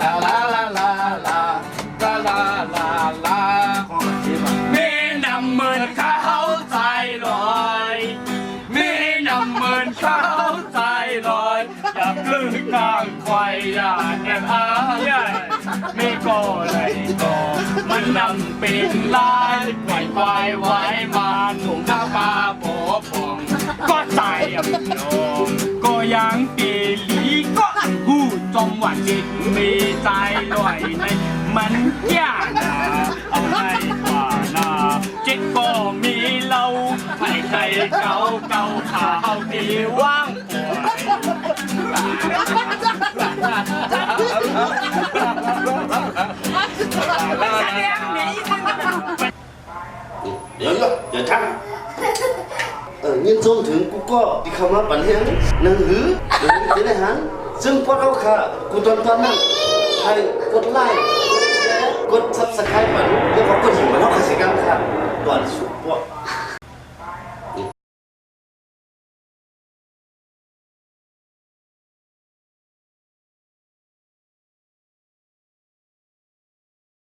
ลาลาลาลาลาลาลาลาลามีน้ำเหมือนข้าวใจลอยมีน้ำเหมือนข้าวใจลอยอย่าปลื้มกลางควายอย่าแอบอ้ายไม่ก็เลยก็มันนำเป็นลายควายควายไว้มาหนุ่มข้าปลาโผล่งก็ใจอ่ำนองก็ยังปีลีก็หูจงหวานจิตมีใจลอยในมันยากนะเอาให้กว่านาจิตก็มีเราให้ใครเก่าเก่าข่าวที่ว่างอย่าทำยินทรงถึงกูก็ที่เข้ามาปันเฮียงนังหือเดี๋ยวนี้ได้หันซึ่งพอเราค่ะกูตอนนั้นให้กดไลค์